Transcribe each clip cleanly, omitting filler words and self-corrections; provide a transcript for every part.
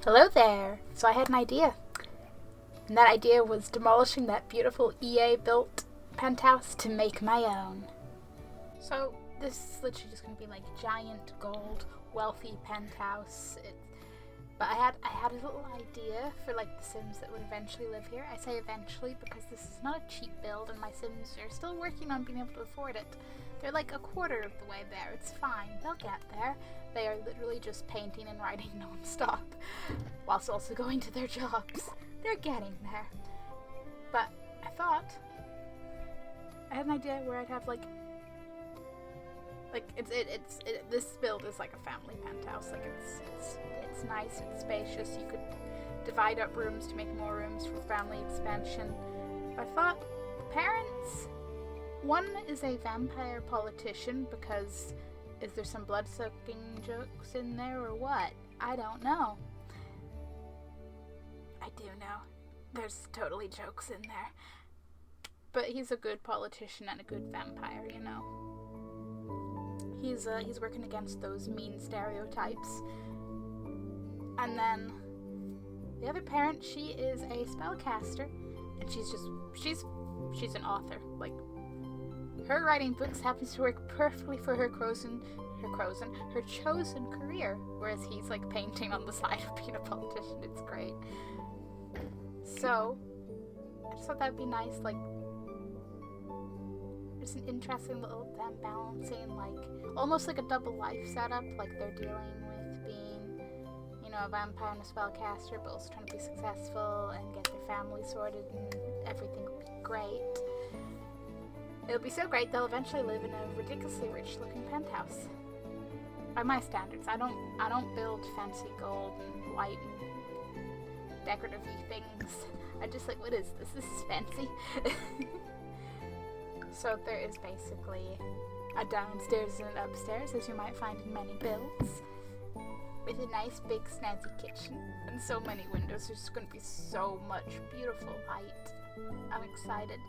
Hello there! So I had an idea. And that idea was demolishing that beautiful EA-built penthouse to make my own. So this is literally just going to be like giant gold, wealthy penthouse. But I had a little idea for like the Sims that would eventually live here. I say eventually because this is not a cheap build and my Sims are still working on being able to afford it. They're like a quarter of the way there. It's fine. They'll get there. They are literally just painting and writing non-stop whilst also going to their jobs. They're getting there. But I thought I had an idea where I'd have this build is like a family penthouse. Like it's nice, it's spacious. You could divide up rooms to make more rooms for family expansion. I thought parents. One is a vampire politician because is there some blood-sucking jokes in there or what? I don't know. I do know. There's totally jokes in there. But he's a good politician and a good vampire, you know. He's working against those mean stereotypes. And then the other parent, she is a spellcaster, and she's an author. Like, her writing books happens to work perfectly for her chosen career, whereas he's like painting on the side of being a politician. It's great. So I just thought that'd be nice, like just an interesting little them balancing, like almost like a double life setup. Like they're dealing with being, you know, a vampire and a spellcaster, but also trying to be successful and get their family sorted, and everything will be great. It'll be so great they'll eventually live in a ridiculously rich-looking penthouse. By my standards, I don't build fancy gold and white and decorative-y things. I just like, what is this? This is fancy. So there is basically a downstairs and an upstairs, as you might find in many builds, with a nice big snazzy kitchen and so many windows. There's going to be so much beautiful light. I'm excited.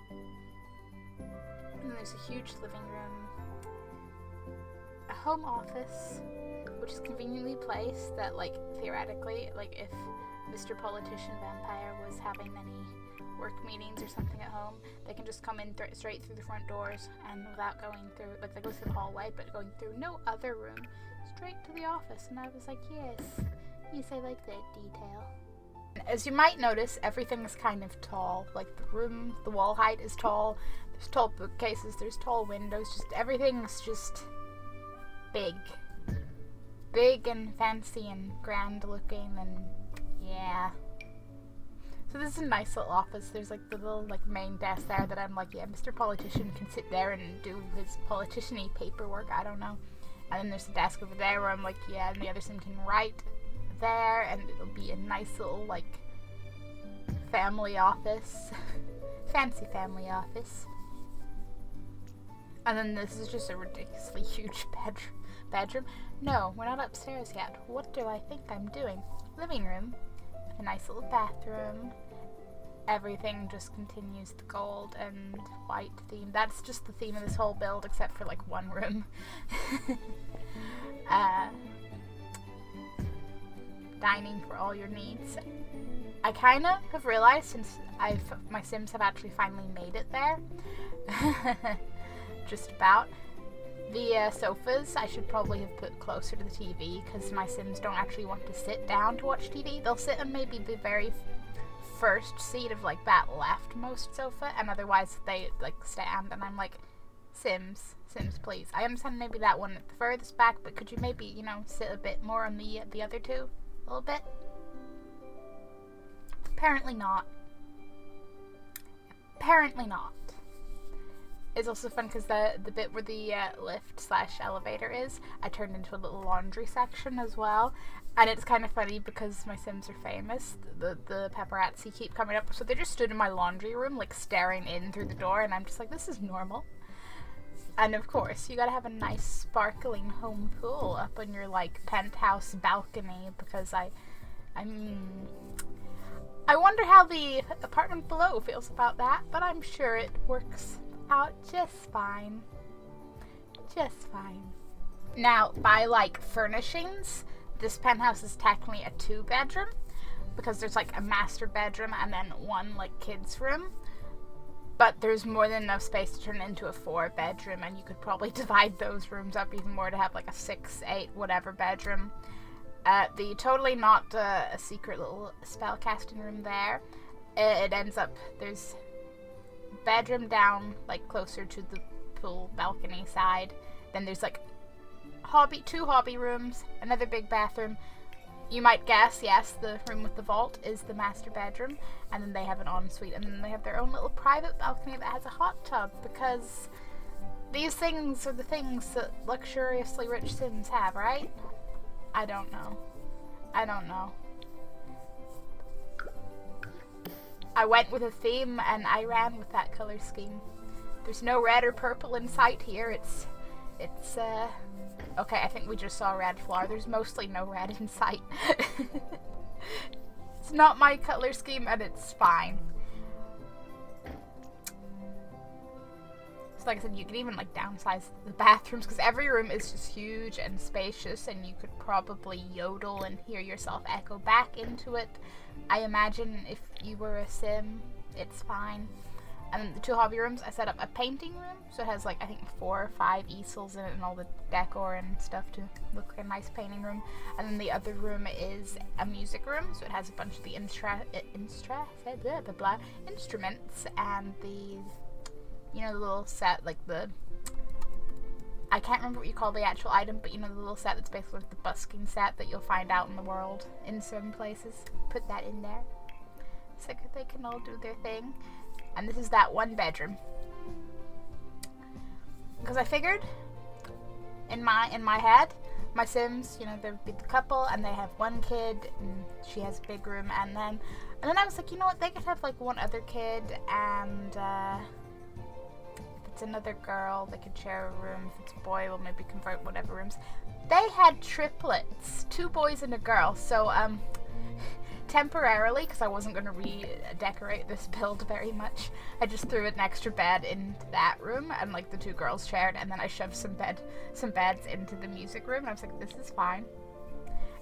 And there's a huge living room, a home office, which is conveniently placed that, like, theoretically, like, if Mr. Politician Vampire was having any work meetings or something at home, they can just come in straight through the front doors and without going through, like, they go through the hallway, but going through no other room, straight to the office. And I was like, yes, I like that detail. As you might notice, everything is kind of tall. Like, the wall height is tall. There's tall bookcases, there's tall windows, just everything's just big. Big and fancy and grand looking, and yeah. So this is a nice little office. There's like the little like main desk there that I'm like, yeah, Mr. Politician can sit there and do his politician-y paperwork, I don't know. And then there's a desk over there where I'm like, yeah, and the other sim can write there, and it'll be a nice little like family office. Fancy family office. And then this is just a ridiculously huge bedroom. No, we're not upstairs yet. What do I think I'm doing? Living room. A nice little bathroom. Everything just continues the gold and white theme. That's just the theme of this whole build, except for like one room. Dining for all your needs. I kind of have realized since my Sims have actually finally made it there. Just about. The sofas I should probably have put closer to the TV because my Sims don't actually want to sit down to watch TV. They'll sit on maybe the very first seat of like that leftmost sofa, and otherwise they like stand, and I'm like, Sims please. I understand maybe that one at the furthest back, but could you maybe, you know, sit a bit more on the other two? A little bit? Apparently not. It's also fun because the bit where the lift/elevator is, I turned into a little laundry section as well. And it's kind of funny because my Sims are famous. The paparazzi keep coming up. So they just stood in my laundry room, like staring in through the door. And I'm just like, this is normal. And of course, you gotta have a nice sparkling home pool up on your like penthouse balcony. Because I wonder how the apartment below feels about that. But I'm sure it works out just fine. Now, by like furnishings, this penthouse is technically a 2-bedroom, because there's like a master bedroom and then one like kids room. But there's more than enough space to turn it into a 4-bedroom, and you could probably divide those rooms up even more to have like a 6, 8, whatever bedroom. The totally not a secret little spell casting room there. It ends up, there's bedroom down like closer to the pool balcony side. Then there's like 2 hobby rooms, another big bathroom. You might guess, yes, the room with the vault is the master bedroom, and then they have an ensuite, and then they have their own little private balcony that has a hot tub, because these things are the things that luxuriously rich Sims have, right? I don't know. I went with a theme, and I ran with that color scheme. There's no red or purple in sight here. It's okay, I think we just saw red flower. There's mostly no red in sight. It's not my color scheme, and it's fine. So like I said, you can even like downsize the bathrooms, because every room is just huge and spacious, and you could probably yodel and hear yourself echo back into it. I imagine if you were a sim, it's fine. And then the 2 hobby rooms, I set up a painting room, so it has like I think 4 or 5 easels in it and all the decor and stuff to look like a nice painting room. And then the other room is a music room, so it has a bunch of the instruments and the, you know, the little set, like the, I can't remember what you call the actual item, but you know, the little set that's basically like the busking set that you'll find out in the world in certain places. Put that in there so they can all do their thing. And this is that 1 bedroom. Because I figured in my head, my Sims, you know, there'd be the couple and they have 1 kid and she has a big room, and then I was like, you know what, they could have like 1 other kid, and if it's another girl, they could share a room. If it's a boy, we'll maybe convert whatever rooms. They had triplets, 2 boys and a girl, so temporarily, because I wasn't going to redecorate this build very much, I just threw an extra bed into that room, and like the 2 girls shared, and then I shoved some beds into the music room, and I was like, this is fine.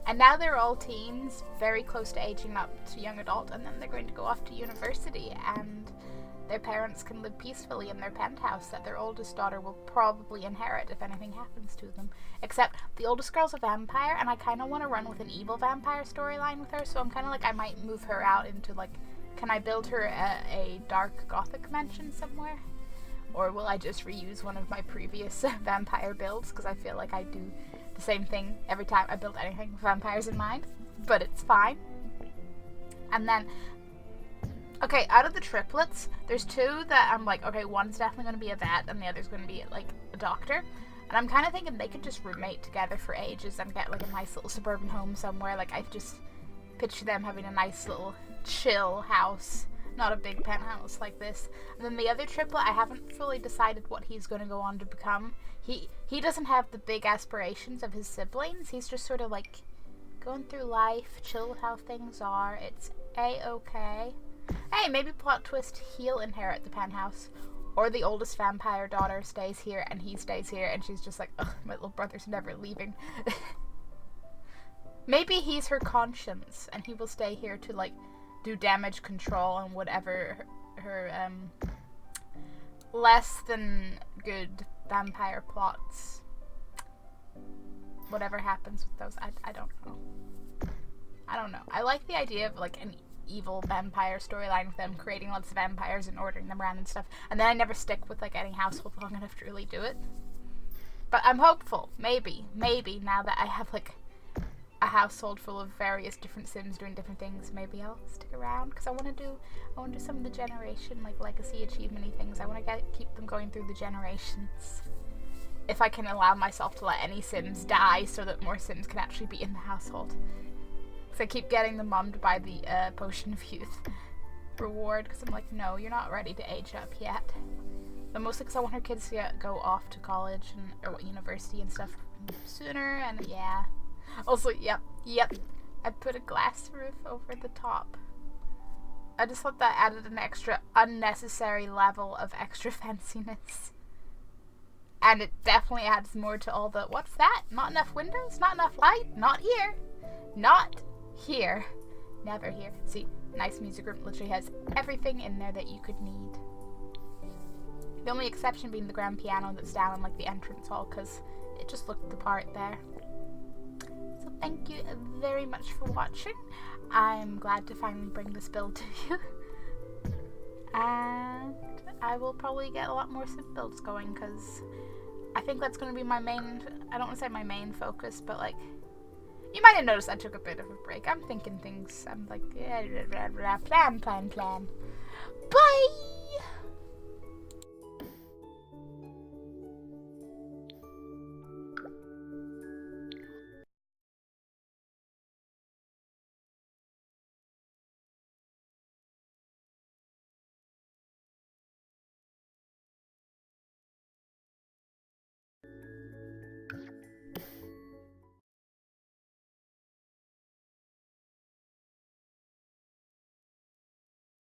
And now they're all teens, very close to aging up to young adult, and then they're going to go off to university, and their parents can live peacefully in their penthouse that their oldest daughter will probably inherit if anything happens to them. Except the oldest girl's a vampire, and I kind of want to run with an evil vampire storyline with her, so I'm kind of like, I might move her out into like, can I build her a dark gothic mansion somewhere? Or will I just reuse one of my previous vampire builds, because I feel like I do the same thing every time I build anything with vampires in mind, but it's fine. And then, okay, out of the triplets, there's 2 that I'm like, okay, one's definitely going to be a vet and the other's going to be like a doctor. And I'm kind of thinking they could just roommate together for ages and get like a nice little suburban home somewhere. Like, I just picture them having a nice little chill house, not a big penthouse like this. And then the other triplet, I haven't fully decided what he's going to go on to become. He doesn't have the big aspirations of his siblings. He's just sort of like going through life, chill with how things are. It's a-okay. Hey, maybe plot twist, he'll inherit the penthouse. Or the oldest vampire daughter stays here and he stays here, and she's just like, ugh, my little brother's never leaving. Maybe he's her conscience and he will stay here to like do damage control and whatever her less than good vampire plots. Whatever happens with those, I don't know. I like the idea of like an evil vampire storyline with them creating lots of vampires and ordering them around and stuff, and then I never stick with like any household long enough to really do it. But I'm hopeful, maybe now that I have like a household full of various different Sims doing different things, maybe I'll stick around, because I want to do some of the generation like legacy achievement-y things. I want to keep them going through the generations, if I can allow myself to let any Sims die so that more Sims can actually be in the household. I keep getting them mummed by the Potion of Youth reward, because I'm like, no, you're not ready to age up yet. But mostly because I want her kids to go off to college or university and stuff sooner, and yeah. Also, yep, I put a glass roof over the top. I just thought that added an extra unnecessary level of extra fanciness. And it definitely adds more to all the, what's that? Not enough windows? Not enough light? Not here. Not here. never hear. See, nice music room literally has everything in there that you could need. The only exception being the grand piano that's down in like the entrance hall, because it just looked the part there. So thank you very much for watching. I'm glad to finally bring this build to you. And I will probably get a lot more sim builds going, because I think that's going to be my main, I don't want to say my main focus, but like, you might have noticed I took a bit of a break. I'm thinking things, I'm like, plan. Bye!